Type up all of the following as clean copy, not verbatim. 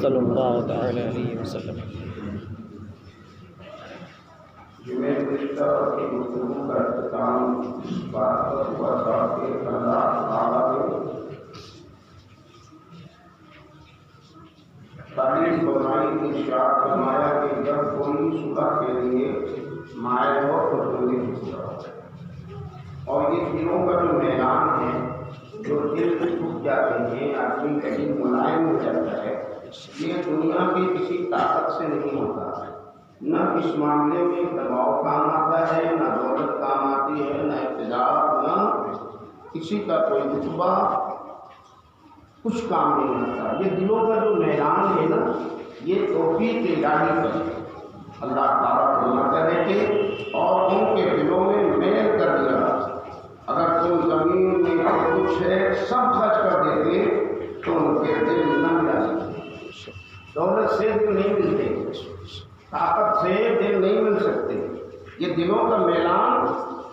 صلی اللہ تعالی علیہ وسلم۔ جمعہ گزشتہ کی گفتگو کا اختتام اس بات پر ہوا تھا کہ اللہ تعالیٰ نے تعلیم فرمائی، ارشاد فرمایا کہ جب کوئی صلح کے لیے مائل ہو تو جلدی ہوگا، اور یہ دلوں کا جو میدان ہے، جو دل ٹوٹ جاتے ہیں، آدمی کہیں ملائم ہو جاتا ہے، یہ دنیا کی کسی طاقت سے نہیں ہوتا ہے۔ نہ اس معاملے میں دباؤ کام آتا ہے، نہ دولت کام آتی ہے، نہ اقتدار، نہ کسی کا کوئی رتبہ، کچھ کام نہیں آتا۔ یہ دلوں کا جو میدان ہے نا، یہ توفیق الہی پر ہے۔ اللہ تعالیٰ فرماتا ہے کہ اور ان کے دلوں میں میل کر دیا، اگر تم زمین میں جو کچھ ہے سب خرچ کر دیتے تو ان کے دل نہ جاتے۔ دولت سے دل نہیں ملتے، طاقت سے دل نہیں مل سکتے، یہ دلوں کا میلان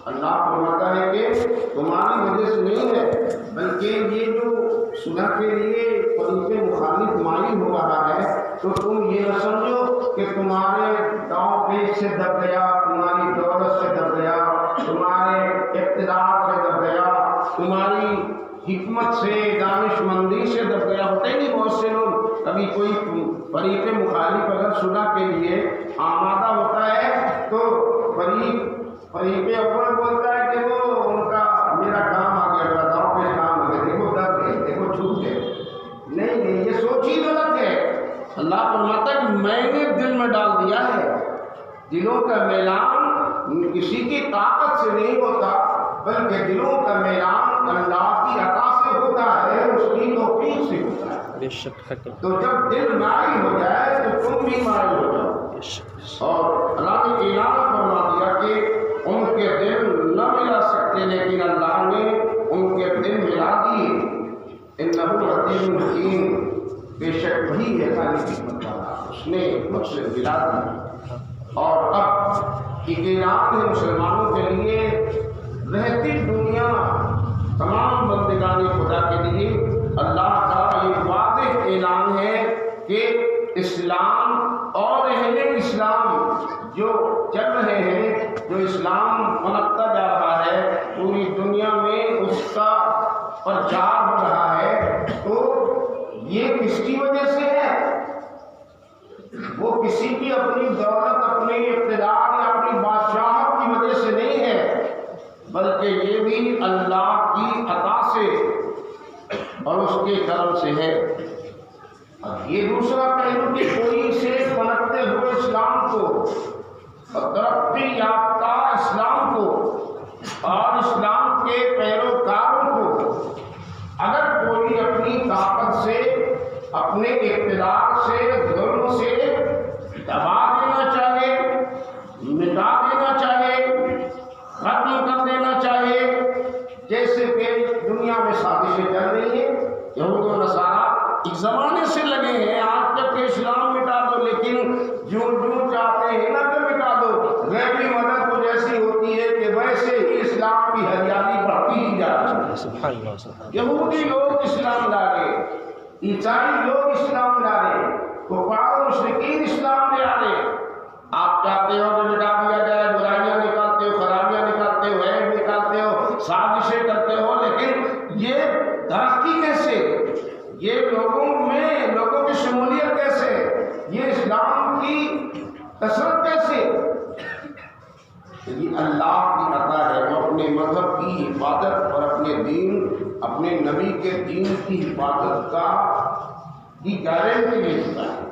اللہ فرماتا ہے کہ تمہاری وجہ سے نہیں ہے، بلکہ یہ جو صلح کے لیے طریق مخالف مائل ہو رہا ہے تو تم یہ نہ سمجھو کہ تمہارے داؤں پیچ سے دب گیا، تمہاری دولت سے دب گیا، تمہارے اقتدار سے دب گیا، تمہاری حکمت سے، دانش مندی سے دب گیا۔ ہوتے ہی نہیں بہت سے لوگ، کبھی کوئی فریق مخالف اگر صلح کے لیے آمادہ ہوتا ہے تو فریق اول بولتا ہے کہ وہ ان کا میرا کام آ گیا، میرا داؤں پہ کام آ گیا، دیکھو دب گئے، دیکھو چھوٹ گئے۔ نہیں، یہ سوچ ہی غلط ہے۔ اللہ فرماتا ہے کہ میں نے دل میں ڈال دیا ہے۔ دلوں کا میلان کسی کی طاقت سے نہیں ہوتا، بلکہ دلوں کا میلان اللہ کی عطا سے ہوتا ہے، اس کی توفیق سے ہوتا ہے۔ بے شک حق تو جب دل مائل ہو جائے تو تم بھی مائل ہو جاؤ. بے شک اور اللہ نے اعلان فرما دیا کہ ان کے دل نہ ملا سکتے لیکن اللہ نے ان کے دل ملا دیے. انہ حکیم حکیم، بے شک وہی ہے خالق حکمت والا، اس نے مقصد ملا دیا. اور اب ایک اعلان ہے مسلمانوں کے لیے، رہتی دنیا تمام بندگان خدا کے لیے اللہ کا یہ واضح اعلان ہے کہ اسلام اور اہل اسلام جو چل رہے ہیں، جو اسلام پنپتا جا رہا ہے پوری دنیا میں، اس کا پرچار ہو رہا ہے، تو یہ کس کی وجہ سے ہے؟ وہ کسی کی اپنی دولت، اپنی اقتدار یا اپنی بادشاہت کی وجہ سے نہیں ہے، بلکہ یہ بھی اللہ کی عطا سے اور اس کے کرم سے ہے. اور یہ دوسرا پہلو کہ کوئی سے پنپتے ہوئے اسلام کو اور ترقی یافتہ اسلام کو اور اسلام کے پیروکاروں کو اگر کوئی اپنی طاقت سے، اپنے اقتدار سے، ظلم سے دبا دینا چاہے، مٹا دینا چاہے، ختم کر دینا چاہے، جیسے کہ دنیا میں سازشیں چل رہی ہیں. یہود و نصارہ ایک زمانے سے لگے ہیں آج تک کہ اسلام مٹا دو، لیکن جو چاہتے ہیں نہ کہ مٹا دو. غیبی مدد تو جیسی ہوتی ہے کہ ویسے ہی اسلام کی ہریالی بڑھتی ہی جا رہی ہے. سبحان اللہ سبحان اللہ. یہودی لوگ اسلام لائے، عیسائی لوگ اسلام لائے، کفار و مشرکین اسلام لے آئے. آپ چاہتے ہو کہ مٹا دیا جائے، برائیاں نکالتے ہو، خرابیاں نکالتے ہو، عیب نکالتے ہو، سازشیں کرتے ہو، لیکن یہ ترقی کیسے؟ یہ لوگوں کی شمولیت کیسے؟ یہ اسلام کی کثرت کیسے؟ یہ اللہ کی عطا ہے. وہ اپنے مذہب کی حفاظت اور اپنے دین، اپنے نبی کے دین کی حفاظت کی گارنٹی دیتا ہے.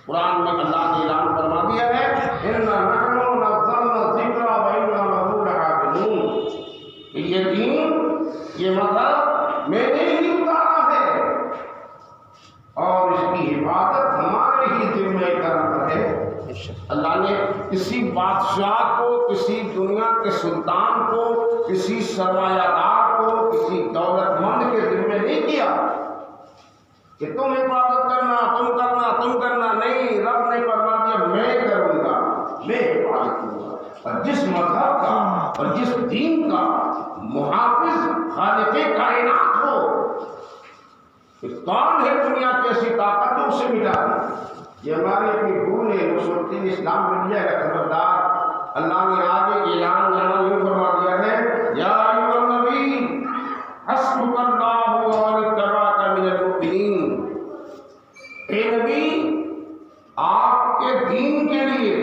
قرآن میں اللہ نے اعلان فرما دیا ہے اِنَّا نَحْنُ نَزَّلْنَا الذِّكْرَ وَإِنَّا لَهُ لَحَافِظُونَ. یہ دین، یہ مذہب میں نے ہی اتارا ہے اور اس کی حفاظت ہمارے ہی ذمہ کرم پر ہے. اللہ نے کسی بادشاہ کو، کسی دنیا کے سلطان کو، کسی سرمایہ دار کو، کسی دولت مند کے ذمہ نہیں کیا کہ تم حفاظت کرنا، تم کرنا. نہیں، رب نے فرما دیا میں کروں گا، میں حفاظت کروں گا. اور جس مذہب کا اور جس دین کا محافظ خالق کائنات ہو، کون ہے دنیا کی ایسی طاقت اسے مٹا دی؟ یہ ہماری اپنی بھول ہے. مسلم اسلام مل جائے گا خبردار. اللہ نے آگے اعلان یہاں یوں فرما دیا ہے یا ایھا النبی حسبک اللہ ومن اتبعک من المؤمنین. اے نبی، آپ کے دین کے لیے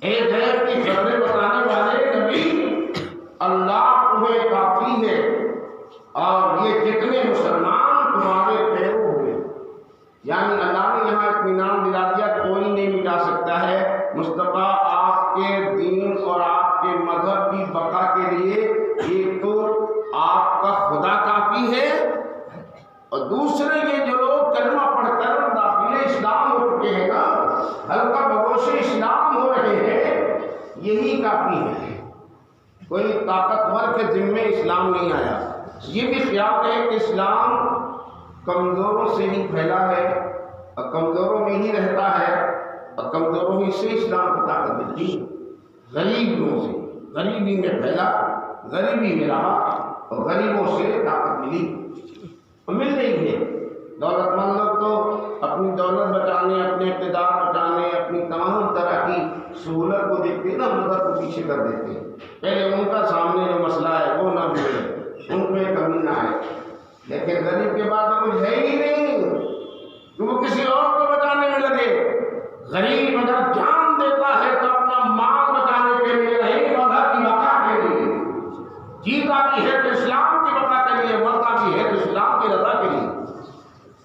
ایک غیب کی خبریں بتانے والے نبی، اللہ تمہیں کافی ہے اور یہ جتنے مسلمان تمہارے پیرو ہوئے. یعنی اللہ نے یہاں اطمینان دلا دیا کوئی نہیں مٹا سکتا ہے. مصطفیٰ آپ کے دین اور آپ کے مذہب کی بقا کے لیے ایک تو آپ کا خدا کافی ہے، اور دوسرے یہ جو لوگ کلمہ پڑھ کر داخل اسلام ہو چکے ہیں نا، ہلکا بگوش اسلام ہو رہے ہیں، یہی کافی ہے. کوئی طاقتور کے ذمے اسلام نہیں آیا. یہ بھی خیال ہے کہ اسلام کمزوروں سے ہی پھیلا ہے اور کمزوروں میں ہی رہتا ہے اور کمزوروں ہی سے اسلام کی طاقت ملتی ہے. غریبوں سے، غریبی میں پھیلا، غریبی میں رہا اور غریبوں سے طاقت مل رہی ہے. دولت مند لوگ تو اپنی دولت بچانے، اپنے اقتدار بچانے، اپنی تمام طرح کی سہولت کو دیکھتے نا مدد کو پیچھے کر دیتے ہیں. پہلے ان کا سامنے جو مسئلہ ہے وہ نہ بھولے، ان میں کمی نہ آئے. لیکن غریب کے بعد کچھ ہے ہی نہیں کہ وہ کسی اور کو بچانے میں لگے. غریب اگر جان دیتا ہے تو اپنا مال بچانے کے لیے نہیں، مذہب کی بقا کے لیے. جیتا بھی ہے تو اسلام کی بقا کے لیے، مرتا بھی ہے تو اسلام کی رضا کے لیے.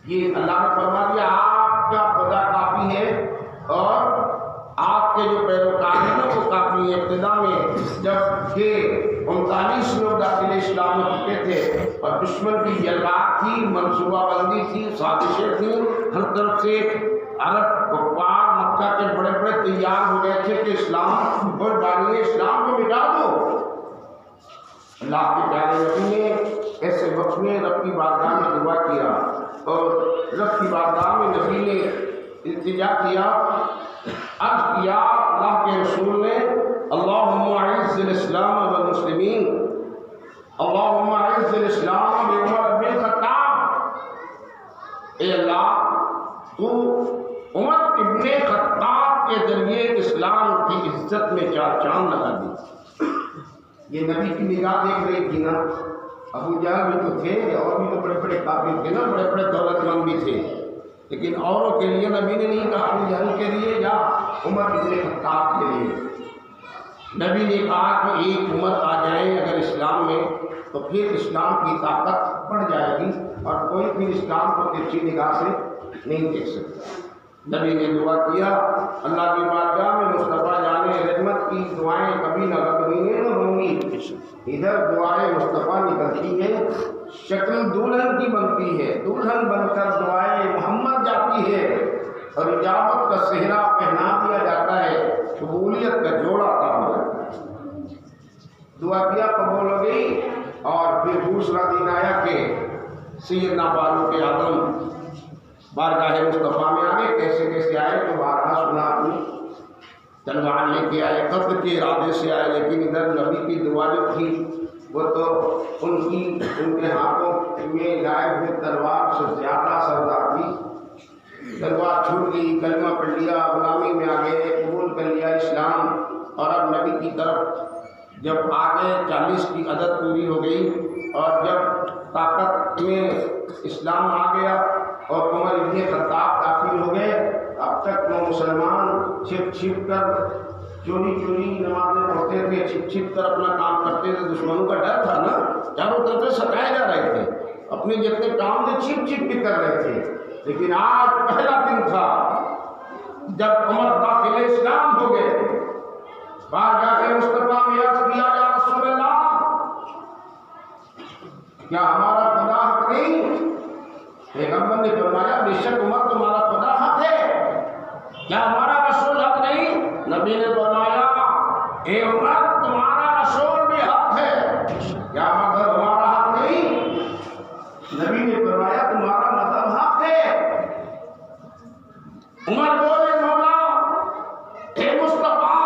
یہ اللہ نے فرما دیا آپ کا خدا کافی ہے اور آپ کے جو پیروکار ہیں وہ کافی ہے. ابتدا میں جب کہ 39 لوگ داخل اسلام میں چکے تھے اور دشمن کی جلات تھی، منصوبہ بندی تھی، سازشیں تھیں، ہر طرف سے عرب کفار مکہ کے بڑے بڑے تیار ہو گئے تھے کہ اسلام اور بانی اسلام کو مٹا دو۔ اللہ کے پیارے نبی نے ایسے وقت میں رب کی بارگاہ میں دعا کیا اور رب کی بارگاہ میں نبی نے التجا کیا، عرض کیا اللہ کے رسول نے، اللہم اعز الاسلام والمسلمین، اللہم اعز الاسلام بعمر بن الخطاب، اے اللہ تو عمر ابن خطاب کے ذریعے اسلام کی عزت میں چار چاند لگا دی۔ یہ نبی کی نگاہ دیکھ رہی تھی نا، ابو جہل بھی تو تھے اور بھی تو بڑے بڑے کافر تھے نا، بڑے بڑے دولت مند بھی تھے، لیکن اوروں کے لیے نبی نے نہیں کہا ابو جہل کے لیے یا عمر ابن خطاب کے لیے، نبی نے کہا کہ ایک عمر آ جائے اگر اسلام میں تو پھر اسلام کی طاقت بڑھ جائے گی اور کوئی پھر اسلام کو ترچھی نگاہ سے نہیں دیکھ سکتا۔ نبی نے دعا کیا، اللہ کی بارگاہ میں مصطفیٰ جانے رحمت کی دعائیں کبھی نہ ہوں گی، ادھر دعائیں مصطفیٰ نکلتی ہے، شکل دلہن کی بنتی ہے، دلہن بن کر دعائیں محمد جاتی ہے اور اجابت کا صحرا پہنا دیا جاتا ہے، قبولیت کا جوڑا کام ہو جاتا ہے۔ دعا کیا، قبول ہو گئی، اور پھر دوسرا دن آیا کہ سیدنا فاروق اعظم بارگاہ مصطفیٰ میں آگے کیسے کیسے آئے تو بارہا سنا اپنی تلوار لے کے آئے، قتل کے ارادے سے آئے، لیکن ادھر نبی کی دعا جو تھی وہ تو ان کے ہاتھوں میں لائے ہوئے تلوار سے زیادہ اثردار تھی۔ تلوار چھوٹ گئی، کلمہ پڑھ لیا، غلامی میں آ گئے، قبول کر لیا اسلام، اور اب نبی کی طرف جب آ گئے 40 کی عدد پوری ہو گئی، اور جب طاقت میں اسلام آ گیا اور عمر ابن خطاب داخل ہو گئے، اب تک وہ مسلمان چھپ چھپ کر چوری چوری نمازیں پڑھتے تھے، چھپ چھپ کر اپنا کام کرتے تھے، دشمنوں کا ڈر تھا نا، چاروں طرف ستائے جا رہے تھے، اپنے جتنے کام تھے چھپ چھپ کے کر رہے تھے، لیکن آج پہلا دن تھا جب عمر داخل اسلام ہو گئے، بارگاہ مصطفیٰ میں عرض کیا، یا رسول اللہ کیا ہمارا خدا حق نہیں؟ پیغمبر نے فرمایا، بے شک عمر تمہارا خدا حق ہے، کیا ہمارا رسول حق نہیں؟ نبی نے فرمایا، اے عمر تمہارا رسول بھی حق ہے، کیا مذہب ہمارا حق نہیں؟ نبی نے فرمایا، تمہارا مذہب حق ہے۔ عمر بولے، مولا اے مصطفیٰ،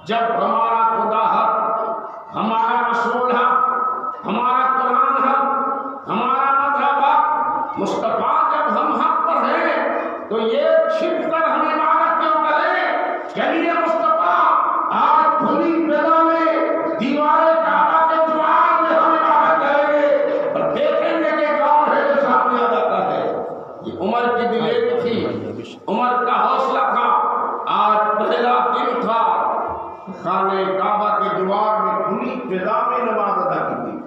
جب ہمارا خدا حق، ہمارا رسول حق، ہمارا قرآن حق، ہمارا مذہب حق، مصطفیٰ جب ہم حق پر ہیں تو یہ چھپ کر ہم عبادت کیوں کریں؟ چلیے مصطفیٰ، آج کھلی فضا میں دیوار کعبہ کے دوار میں ہم عبادت کریں گے اور دیکھیں گے کہ کون ہے جو سامنے آ جاتا ہے۔ یہ عمر کی دلیری تھی، عمر کا حوصلہ تھا، آج پہلا دن تھا، خانہ کعبہ کے دوار میں کھلی فضا میں نماز ادا کی گئی،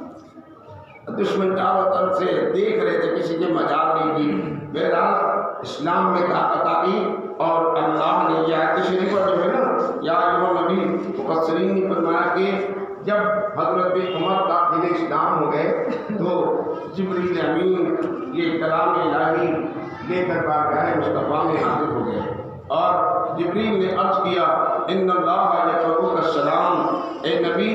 دشمن چاروں طرف سے دیکھ رہے تھے، کسی کے مجال نہیں دی، بہرحال اسلام میں طاقت آئی، اور اللہ نے یہ آیت شریفہ جو ہے نا، یا ایھا نبی، مفسرین نے فرمایا کہ جب حضرت عمر داخل اسلام ہو گئے تو جبریل امین یہ کلام الہی لے کر بارگاہ مصطفیٰ میں حاضر ہو گئے، اور جبریل نے عرض کیا، ان اللہ یقرؤک السلام، اے نبی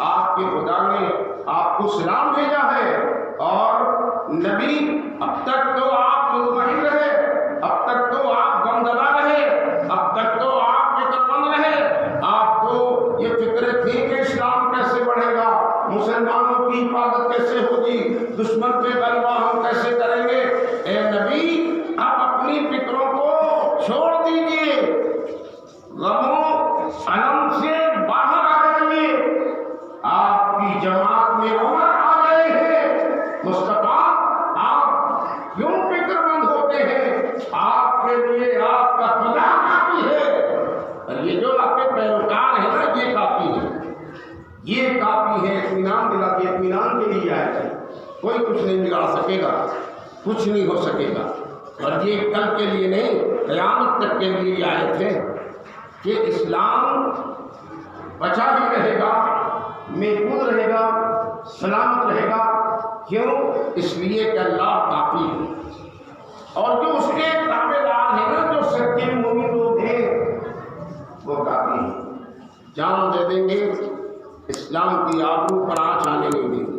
آپ کے خدا نے آپ کو سلام بھیجا ہے، اور نبی اب تک تو آپ مطمئن رہے، اب تک تو آپ غمزدہ رہے، اب تک تو آپ فکر مند رہے، آپ کو یہ فکر تھی کہ اسلام کیسے بڑھے گا، مسلمانوں کی حفاظت کیسے ہوگی، دشمن پہ غلبہ ہم کیسے کریں گے۔ اے نبی آپ اپنی فکروں کو چھوڑ دیجئے، غموں علم سے باہر آ جائیے، آپ کی جماعت میں عمر آ گئے ہیں، مصطفیٰ آپ کیوں فکر مند ہوتے ہیں، آپ کے لیے آپ کا خدا کافی ہے، اور یہ جو آپ کے پیروکار ہیں نا، یہ کافی ہے، یہ کافی ہے، اطمینان دلا کے اطمینان کے لیے آئے تھے، کوئی کچھ نہیں بگاڑ سکے گا، کچھ نہیں ہو سکے گا، اور یہ کل کے لیے نہیں، قیامت تک کے لیے آئے تھے کہ اسلام بچا بھی رہے گا، محفوظ رہے گا، سلامت رہے گا۔ کیوں؟ اس لیے کہ اللہ کافی ہے، اور جو اس کے تابع دار ہیں نا، جو سچے مومن لوگ ہیں، وہ کافی ہیں، جان دے دیں گے، اسلام کی آبرو پر آنچ آنے نہیں دیں گے۔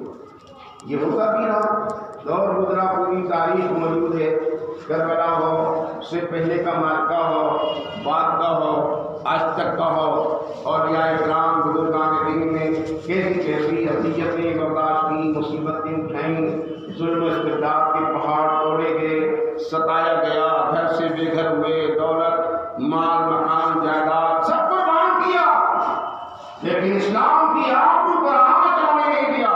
یہ ہوگا بھی رہا، دور گزرا، پوری تاریخ موجود ہے، کربلا ہو، اس سے پہلے کا معرکہ ہو، بعد کا ہو، آج تک کا ہو، اور یا اکرام بزرگان دین نے کیسی کیسی اذیتیں برداشت کی، مصیبتیں اٹھائیں، ظلم و استبداد کے پہاڑ توڑے گئے، ستایا گیا، گھر سے بے گھر ہوئے، دولت، مال، مکان، جائیداد سب قربان کیا، لیکن اسلام کی آبرو پر آنچ آنے نہیں دیا۔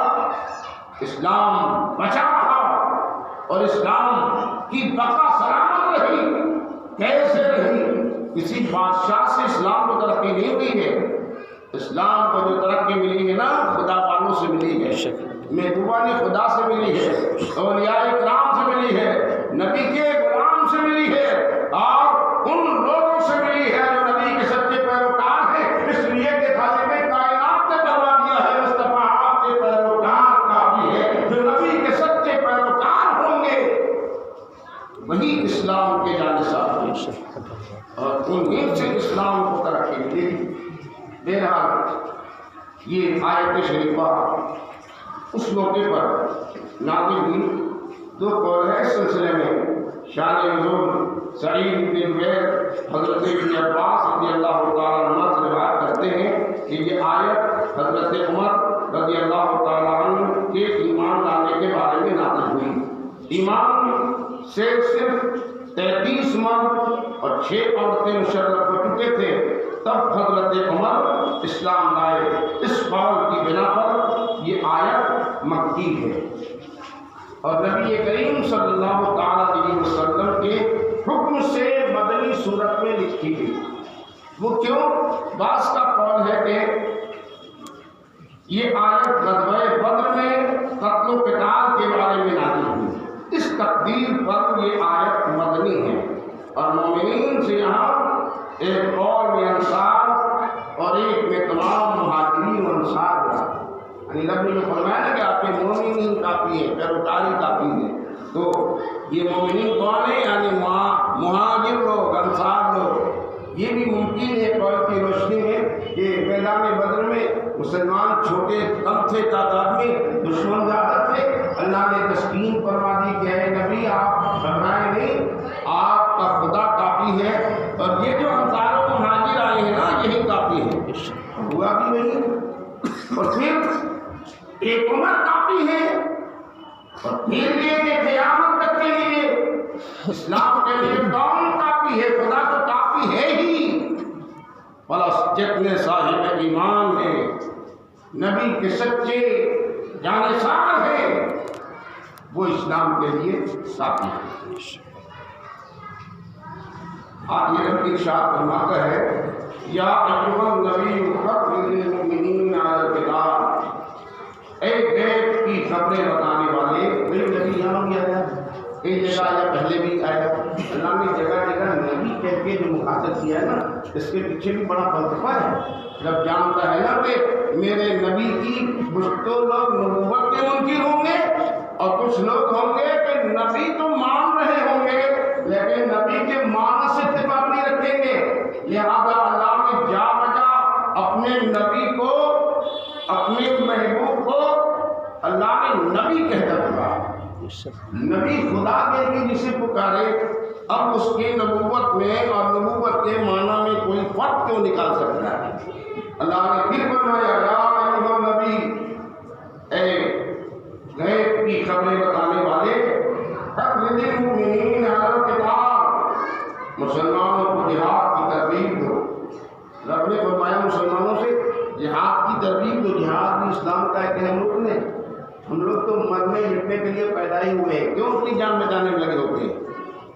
اسلام بچا رہا، اور اسلام کی بقا سلامت رہی۔ کیسے رہی؟ کسی بادشاہ سے اسلام کو ترقی نہیں ہوئی ہے، اسلام کو جو ترقی ملی ہے نا، خدا والوں سے ملی ہے، محبوبہ نے خدا سے ملی ہے، اولیاء اکرام سے ملی ہے، نبی کے غلام سے ملی ہے، اور ان لوگوں سے ملی ہے جو نبی کے سچے پیروکار ہیں۔ اس لیے کہ خالق کائنات نے کروا دیا ہے، مصطفیٰ آپ کے پیروکار کافی ہے۔ جو نبی کے سچے پیروکار ہوں گے وہی اسلام کے جانشین ہیں، اور انہیں سے اسلام کو ترقی ملے گی۔ بہرحال یہ آیت شریفہ اس موقع پر نازل ہوئی۔ دو قول ہے اس سلسلے میں۔ شان نزول سعید بن جبیر حضرت ابن عباس رضی اللہ تعالیٰ عنہ سے روایت کرتے ہیں کہ یہ آیت حضرت عمر رضی اللہ تعالیٰ عنہ کے ایمان لانے کے بارے میں نازل ہوئی۔ ایمان سے صرف 33 مرد اور 6 عورتیں مشرف ہو چکے تھے، تب حضرت عمر اسلام لائے۔ اس قول کی بنا پر یہ آیت مکی ہے، اور نبی کریم صلی اللہ تعالیٰ علیہ وسلم کے حکم سے مدنی صورت میں لکھی گئی۔ وہ کیوں؟ بعض کا قول ہے کہ یہ آیت غزوہ بدر میں قتل و قتال کے بارے میں نازل ہوئی۔ اس تقدیر پر یہ آیت مدنی ہے، اور مومنین سے یہاں ایک قول میں انصار اور ایک میں تمام مہاجرین و انصار رہا، یعنی نبی نے فرمایا نا کہ آپ کے مومنین کافی ہیں، پیروکاری کافی ہے، تو یہ مومنین کون ہیں؟ یعنی مہاجر لوگ، انصار لوگ۔ یہ بھی ممکن ہے قول کی روشنی میں کہ میدان بدر میں مسلمان چھوٹے کم تھے تعداد میں، دشمن زیادہ تھے، اللہ نے تسکین فرما دی کہ اے نبی آپ گھبرائیں نہیں، آپ کا خدا کافی ہے، اور یہ جو انصار و مہاجر آئے ہیں نا یہی کافی ہے۔ ہوا بھی نہیں، اور پھر ایک عمر کافی ہے، اور پھر یہ کہ قیامت تک کے لیے اسلام کے لیے کون کافی ہے؟ خدا تو کافی ہے ہی۔ بس جتنے صاحب ایمان ہیں، نبی کے سچے جانشین ہیں، وہ اسلام کے لیے کافی ہے۔ آج یہ رب ارشاد فرماتا ہے یا ایھا النبی حرض للمؤمنین علی القتال، اے غیب کی خبریں بتانے والے۔ وہی نبی یہاں بھی آیا، کئی جگہ آیا، پہلے بھی آیا۔ اللہ نے جگہ جگہ نبی کہہ کے جو مخاطب کیا ہے نا، اس کے پیچھے بھی بڑا فلسفہ ہے۔ جب جانتا ہے نا کہ میرے نبی کی کچھ تو لوگ نبوت کے منکر ہوں گے، اور کچھ لوگ ہوں گے کہ نبی تو مان رہے ہوں گے لیکن نبی کے معنی سے اتفاق نہیں رکھیں گے، لہذا اللہ نے جا بجا اپنے نبی کو، اپنے محبوب کو اللہ نے نبی کہہ کر پکارا۔ نبی خدا کے لیے جسے پکارے، اب اس کی نبوت میں اور نبوت کے معنی میں کوئی فرق کیوں نکال سکتا ہے؟ اللہ نے پھر فرمایا یا ایھا نبی، اے غیب کی خبریں بتانے والے، حرض للمؤمنین علی القتال، مسلمانوں کو جہاد کی ترغیب دو۔ رب نے فرمایا مسلمانوں سے جہاد کی ترغیب دو۔ جہاد بھی اسلام کا ایک اہم رکن ہے۔ ہم لوگ تو مرنے مٹنے کے لیے پیدا ہی ہوئے ہیں، کیوں اپنی جان بچانے میں لگے ہوتے ہیں؟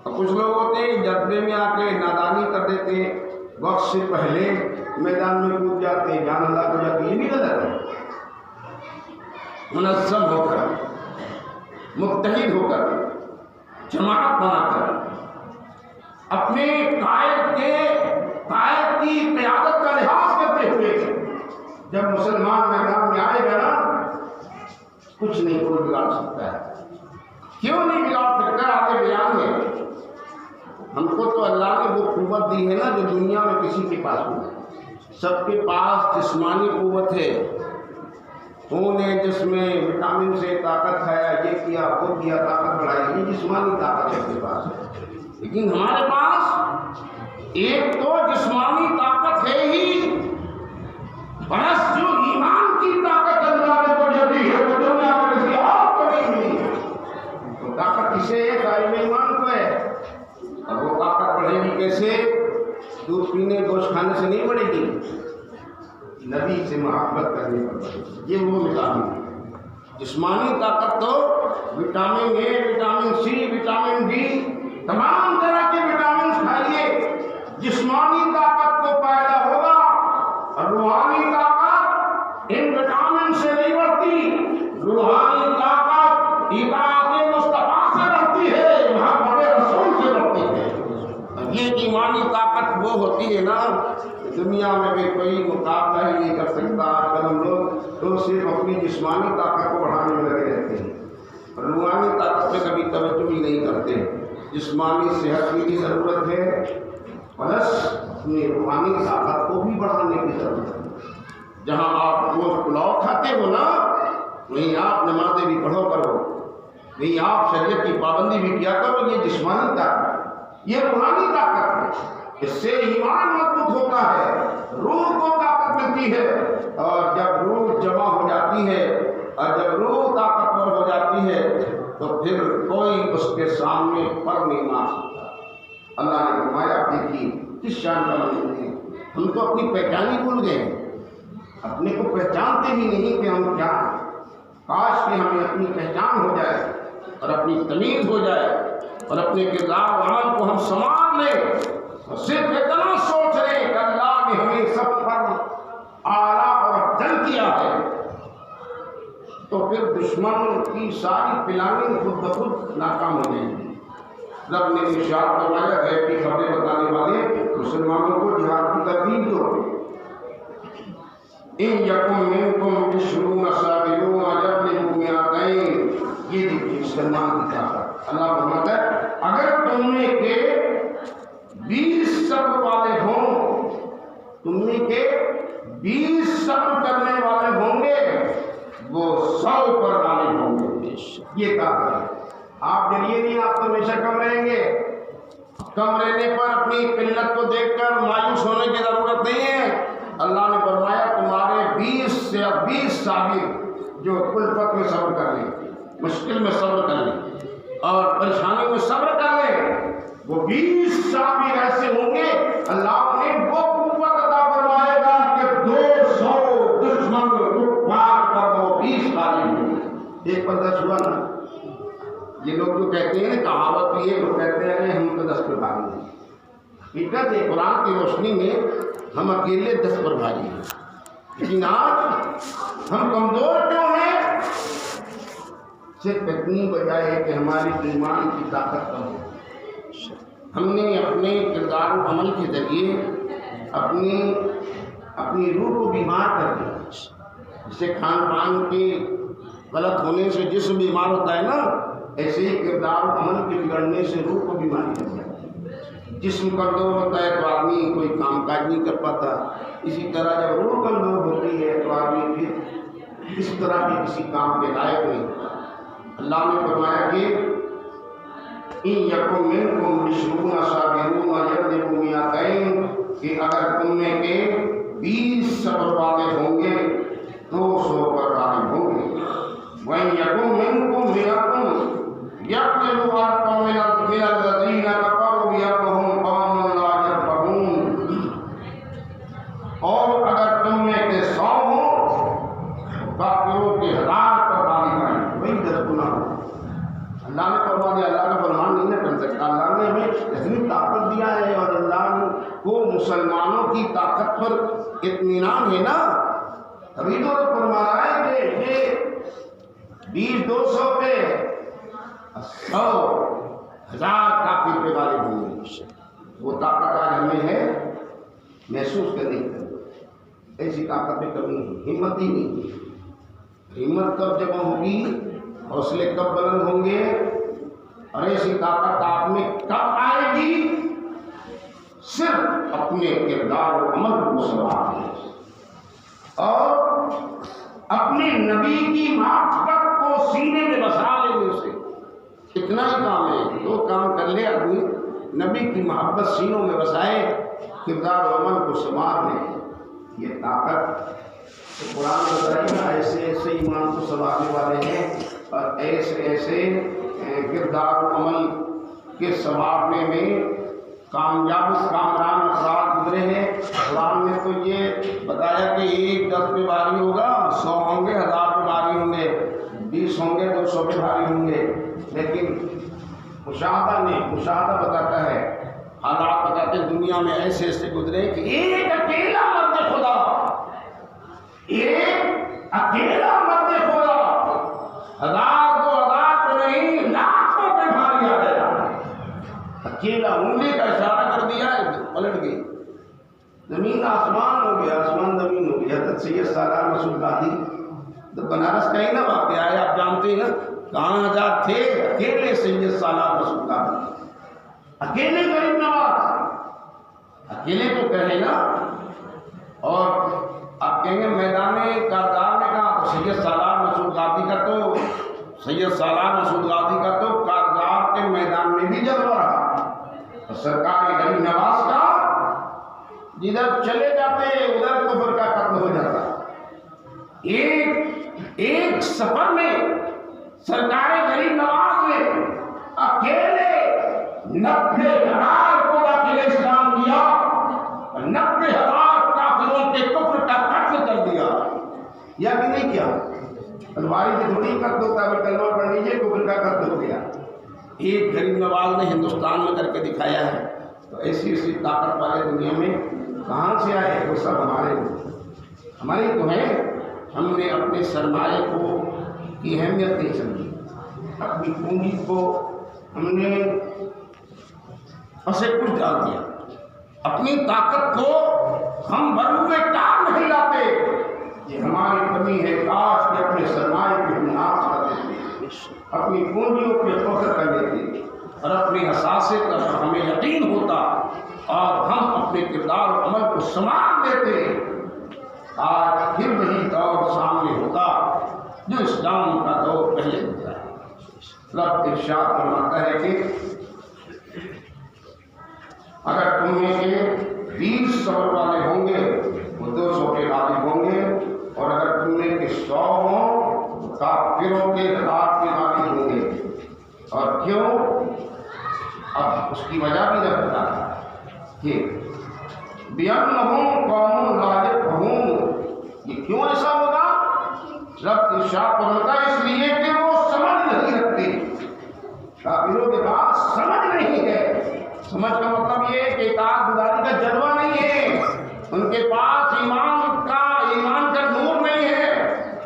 اور کچھ لوگ ہوتے ہیں جذبے میں آ کے نادانی کر دیتے ہیں، وقت سے پہلے میدان میں کود جاتے ہیں، جان ہلاک ہو جاتی ہے۔ یہ بھی غلط ہے۔ منظم ہو کر، متحد ہو کر، جماعت بنا کر، اپنے قائد کی قیادت کا لحاظ کرتے ہوئے جب مسلمان میدان میں آئے آئے گا نا کچھ نہیں کوئی بگاڑ سکتا ہے. کیوں نہیں بگاڑ سکتا؟ آگے بیان ہے. ہم کو تو اللہ نے وہ قوت دی ہے نا جو دنیا میں کسی کے پاس نہیں. سب کے پاس جسمانی قوت ہے. خون ہے جس میں وٹامن سے طاقت کھایا، یہ کیا وہ کیا، طاقت بڑھائی، یہ جسمانی طاقت ہے کے پاس. لیکن ہمارے پاس ایک تو جسمانی طاقت ہے ہی، بس جو ایمان کی طاقت اللہ نے بڑھا دی ہے وہ دنیا میں کسی اور کو نہیں ملی. تو طاقت کسے ہے؟ صاحب ایمان کو ہے. اب وہ طاقت بڑھے گی کیسے؟ دودھ پینے گوشت کھانے سے نہیں بڑھے گی، نبی سے محبت کرنے پر بڑھے گی. یہ وہ نظام ہے. جسمانی طاقت تو vitamin A, vitamin C, vitamin D, تمام طرح کے وٹامنس کھائیے، جسمانی طاقت کو پیدا ہوگا. اور روحانی طاقت ان وٹامن سے نہیں بڑھتی. روحانی طاقت اطاعت مصطفیٰ سے بڑھتی ہے، محبت رسول سے بڑھتی ہے. یہ ایمانی طاقت وہ ہوتی ہے نا دنیا میں کوئی مقابلہ ہی نہیں کر سکتا. اگر ہم لوگ تو صرف اپنی جسمانی طاقت کو بڑھانے میں لگے رہتے ہیں، روحانی طاقت پہ کبھی توجہ ہی نہیں کرتے. جسمانی صحت کی بھی ضرورت ہے، پلس اپنی روحانی طاقت کو بھی بڑھانے کی ضرورت ہے. جہاں آپ روز پلاؤ کھاتے ہو نا، وہیں آپ نمازیں بھی پڑھو کرو، وہیں آپ شریعت کی پابندی بھی کیا کرو. یہ جسمانی طاقت، یہ روحانی طاقت ہے. اس سے ایمان مضبوط ہوتا ہے، روح کو طاقت ملتی ہے. اور جب روح جمع ہو جاتی ہے اور جب روح طاقتور ہو جاتی ہے تو پھر کوئی اس کے سامنے پر نہیں مار سکتا. اللہ نے فرمایا دیکھیے کس شان کا مجھے ہے. ہم تو اپنی پہچان ہی بھول گئے، اپنے کو پہچانتے ہی نہیں کہ ہم کیا ہیں. کاش کہ ہمیں اپنی پہچان ہو جائے اور اپنی تمیز ہو جائے اور اپنے کردار و عمل کو ہم سنبھال لیں اور صرف اتنا سوچ لیں کہ اللہ نے ہمیں سب پر اعلیٰ اور افضل کیا ہے. تو پھر دشمن کی ساری پلاننگ خود بخود ناکام ہو جائے گی. رب نے ارشاد فرمایا غیب کی خبریں بتانے والے مسلمانوں کو جہاد کی ترغیب دو. ان یکم منکم عشرون صابرون یغلبوا مئتین. یہ دیکھیے مسلمان کی طاقت. اللہ فرماتا ہے اگر تم میں کے 20 صبر والے ہوں، تم میں کے 20 صبر کرنے والے ہوں گے وہ 100 پر غالب ہوں گے. یہ طاقت ہے. آپ ڈریے نہیں، آپ تو ہمیشہ کم رہیں گے. کم رہنے پر اپنی قلت کو دیکھ کر مایوس ہونے کی ضرورت نہیں ہے. اللہ نے فرمایا تمہارے 20 صابر جو کلفت میں صبر کر لیں، مشکل میں صبر کر لیں اور پریشانی میں صبر کر لیں، وہ 20 صابر ایسے ہوں گے اللہ نے وہ قوت عطا فرمائے گا کہ 200 دشمن کفار پر وہ 20 غالب ہوں گے. ایک پر 10 ہوا نا. یہ لوگ جو کہتے ہیں کہاوت بھی ہے، لوگ کہتے ہیں ہم تو 10 پر بھاری ہیں. حقیقت ہے قرآن کی روشنی میں ہم اکیلے 10 پر بھاری ہیں. لیکن آج ہم کمزور کیوں ہیں؟ صرف اتنی وجہ ہے کہ ہماری ایمان کی طاقت کم ہے. ہم نے اپنے کردار و عمل کے ذریعے اپنی روح کو بیمار کر دیا. جسے کھان پان کے غلط ہونے سے جسم بیمار ہوتا ہے نا، ایسے ہی کردار و عمل کے بگڑنے سے روح کو بیماری لگ جاتی ہے. جسم کمزور ہوتا ہے تو آدمی کوئی کام کاج نہیں کر پاتا. اسی طرح جب روح کمزور ہوتی ہے تو آدمی پھر اس طرح کے کسی کام کے لائق نہیں ہوتا. اللہ نے فرمایا کہ ان یکم منکم عشرون صابرون یغلبوا مئتین، کہ اگر تم میں کے 20 صبر والے ہوں گے 200 پر غالب ہوں گے. وَإِن يَكُن مِّنكُم مِّئَةٌ يَغْلِبُوا أَلْفًا مِّنَ الَّذِينَ كَفَرُوا بِأَنَّهُمْ قَوْمٌ لَّا يَفْقَهُونَ. اور اگر تم میں کے 100 ہوں کافروں کے 1000 پر غالب آئیں، وہی 10 گنا ہو. اللہ نے فرما دیا، اللہ کا فرمان نہیں کر سکتا. اللہ نے ہمیں اتنی طاقت دیا ہے اور اللہ کو مسلمانوں کی طاقت پر اطمینان ہے نا. ابھی تو فرما رہا ہے کہ یہ 20-200 پہ 100,000 کافر پہ غالب ہوں گے. وہ طاقت آج ہمیں ہے محسوس کرنے کی. ایسی طاقت میں کمی ہے، ہمت ہی نہیں. ہمت کب جمع ہوگی، حوصلے کب بلند ہوں گے، اور ایسی طاقت آپ میں کب آئے گی؟ صرف اپنے کردار و عمل کو سنبھالنے اور اپنے نبی کی محبت کو سینے میں بسا لینے سے اتنا ہی کام ہے۔ دو کام کر لے آدمی، نبی کی محبت سینوں میں بسائے، کردار و عمل کو سنبھال لے، یہ طاقت قرآن بتائیے نا، ایسے ایسے ایمان کو سنبھالنے والے ہیں اور ایسے ایسے کردار و عمل کے سنبھالنے میں کامیاب کامران افراد گزرے ہیں۔ قرآن نے تو یہ بتایا کہ 1 10 پہ بھاری ہوگا، 100 ہوں گے، 1000 پہ بھاری ہوں گے، 20 ہوں گے، 200 پہ بھاری ہوں گے، لیکن مشاہدہ بتاتا ہے، حالات بتاتے ہیں، دنیا میں ایسے ایسے گزرے کہ ایک اکیلا مرد خدا ہزار 2000 پہ نہیں، لاکھوں پہ بھاری آ گیا، اکیلا انگلی کا اشارہ کر دیا ہے، پلٹ گئی، زمین آسمان ہو گیا، آسمان زمین ہو گیا۔ حضرت سید سالار مسعود قادری تو بنارس کا ہی نا واقعہ ہے، آپ جانتے ہیں نا، کہاں ہزار تھے، اکیلے سید سالار مسعود قادری، اکیلے غریب نواز، اکیلے تو کہے نا، اور آپ کہیں گے میدان کارزار میں کہا، تو سید سالار مسعود قادری کا تو کارزار کے میدان میں بھی جلوہ رہا، اور سرکار غریب نواز کا جدھر چلے جاتے ادھر کفر کا قتل ہو جاتا۔ ایک سفر میں سرکار غریب نواز نے اکیلے 90,000 کو داخل اسلام کیا، 90,000 کافروں کے کفر کا قتل کر دیا، یا کہ نہیں کیا؟ تلواری سے تھوڑی قتل ہوتا ہے، کلمہ پڑھ لیجیے کفر کا قتل ہو گیا۔ ایک غریب نواز نے ہندوستان میں کر کے دکھایا ہے، تو ایسی طاقت والے دنیا میں کہاں سے آئے؟ وہ سب ہمارے تو ہیں۔ ہم نے اپنے سرمایہ کی اہمیت نہیں سمجھی، اپنی پونجی کو ہم نے اسے کچھ ڈال دیا، اپنی طاقت کو ہم بروئے کار نہیں لاتے، یہ ہماری کمی ہے۔ کاش کہ اپنے سرمایہ کو ہم ناز کر دیتے، اپنی پونجیوں پہ فخر کر لیتے، اور اپنے اثاثے کا ہمیں یقین ہوتا، اور ہم اپنے کردار و عمل کو سنبھال لیتے، آج پھر وہی دور سامنے ہوتا جو اسلام کا دور پہلے ہوتا ہے۔ رب ارشاد فرماتا ہے کہ اگر تم میں کے 20 صبر والے ہوں گے وہ 200 کے غالب ہوں گے، اور اگر تم میں کے 100 ہوں تو کافروں کے 1000 کے غالب ہوں گے۔ اور کیوں؟ اب اس کی وجہ بھی رکھتا ہے کہ بِأَنَّهُمْ قَوْمٌ لَا يَفْقَهُونَ، یہ کیوں ایسا ہوگا؟ رب ارشاد فرماتا ہے اس لیے کہ وہ سمجھ نہیں رکھتے، کافروں کے پاس سمجھ نہیں ہے۔ سمجھ کا مطلب یہ ہے کہ اطاعت گزاری کا جلوہ نہیں ہے، ان کے پاس ایمان کا نور نہیں ہے،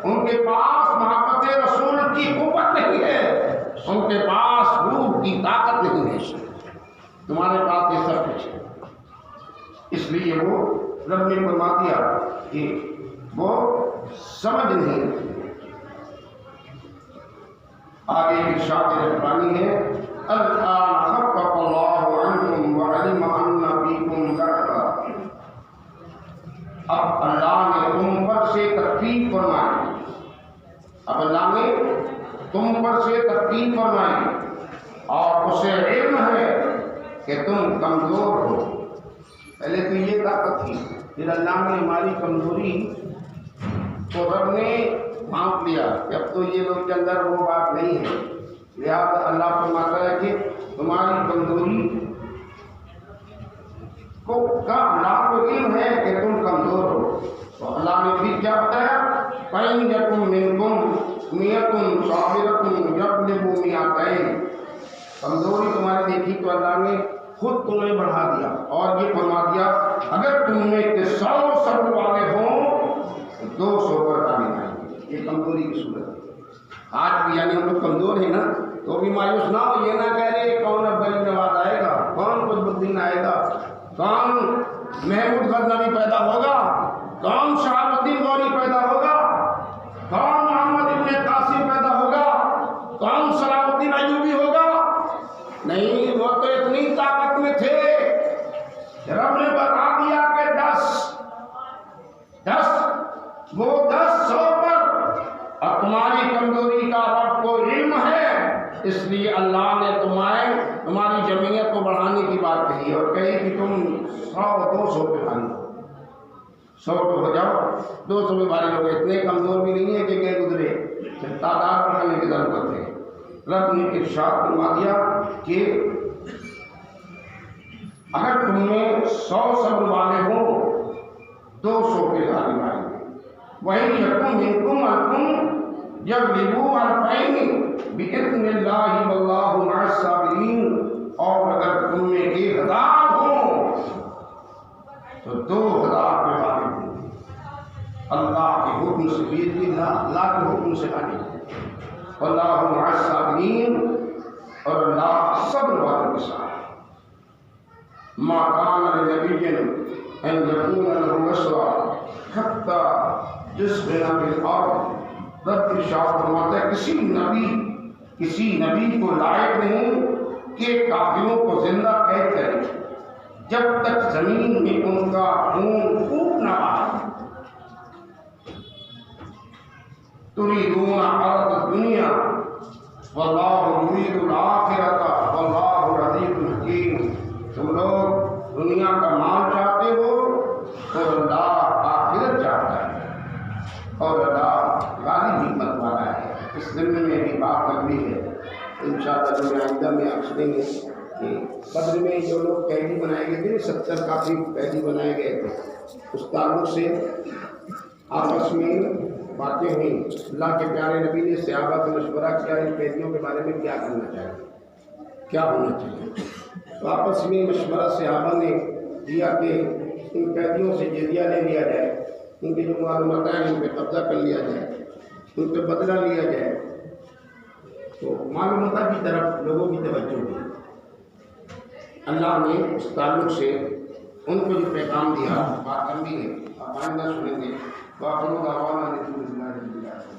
ان کے پاس محبت رسول کی قوت نہیں ہے، ان کے پاس روح کی طاقت نہیں ہے۔ تمہارے پاس یہ سب کچھ ہے، اس لیے وہ رب نے فرما دیا کہ وہ سمجھ نہیں۔ آگے ارشاد ربانی ہے، الآن خفف اللہ عنکم وعلم ان فیکم ضعفا، اب اللہ نے تم پر سے تخفیف فرمائی، اب اللہ نے تم پر سے تخفیف فرمائی، اور اسے علم ہے کہ تم کمزور ہو۔ پہلے تو یہ طاقت تھی، پھر اللہ نے ہماری کمزوری کو رب نے بھانپ لیا کہ اب تو یہ لوگ کے اندر وہ بات نہیں ہے، لہٰذا اللہ فرماتا ہے کہ تمہاری کمزوری کا اللہ کو علم ہے کہ تم کمزور ہو۔ تو اللہ نے بھی کیا بتایا، فَإِنْ يَكُنْ مِنْكُمْ مِئَةٌ صَابِرَةٌ يَغْلِبُوا مِئَتَيْنِ، کمزوری تمہاری دیکھی تو اللہ نے خود تمہیں بڑھا دیا، اور یہ فرما دیا اگر تم میں 100 صبر والے ہوں تو 200 پر غالب آئیں گے۔ یہ کمزوری کی صورت ہے۔ آج بھی یعنی ہم لوگ کمزور ہیں نا، تو بھی مایوس نہ ہو، یہ نہ کہہ رہے کون غریب نواز آئے گا، کون قطب الدین آئے گا، کون محمود غزنوی پیدا ہوگا، کون شہاب الدین غوری پیدا ہوگا، کون محمد بات کہی اور کہی کہ تم 100-200 پہ بھاری ہو، 100 پہ ہو جاؤ، 200 پہ بھاری لوگ، اتنے کمزور بھی نہیں ہے کہ گئے گزرے، تعداد بڑھانے کی ضرورت ہے۔ رب نے ارشاد فرما دیا کہ اگر تم میں 100 صبر والے ہو 200 پہ بھاری ماریں گے، وہی یکم منکم الفم یغلبوا الفین باذن اللہ واللہ مع الصابرین، اور اگر تم میں 1000 ہوں تو 2000 پہ غالب ہوں گے، اللہ کے حکم سے، باذن اللہ کے حکم سے غالب ہوں، واللہ مع الصابرین، اور اللہ صبر والوں کے ساتھ۔ ما کان لنبی ان یکون له اسوہ حتی یسخن فی الارض، رب ارشاد فرماتا ہے کسی نبی کو لائق نہیں کہ کافروں کو زندہ قید کرے جب تک زمین میں ان کا خون پھوٹ نہ آئے۔ تریدون عرض الدنیا واللہ یرید الآخرۃ واللہ عزیز حکیم، تم لوگ دنیا کا مال چاہتے ہو اور اللہ آخرت چاہتا ہے، اور اللہ غالب حکمت والا ہے۔ اس ضمن میں بھی بات کرنی ہے انشاءاللہ، جو آئندہ میں آپ سنیں گے کہ بدر میں جو لوگ قیدی بنائے گئے تھے، 70 کافی قیدی بنائے گئے تھے، اس تعلق سے آپس میں باتیں ہوئیں۔ اللہ کے پیارے نبی نے صحابہ سے مشورہ کیا ان قیدیوں کے بارے میں کیا کرنا چاہیے، کیا ہونا چاہیے۔ تو آپس میں مشورہ صحابہ نے دیا کہ ان قیدیوں سے جزیہ لے لیا جائے، ان کی جو معلومات ہیں ان پہ قبضہ کر لیا جائے، ان پہ بدلہ لیا جائے۔ تو معلومات کی طرف لوگوں کی توجہ دی، اللہ نے اس تعلق سے ان کو جو پیغام دیا بات کرنی ہے، آپ آئندہ سنیں گے۔ وآخر دعوانا الحمد للہ رب العالمین۔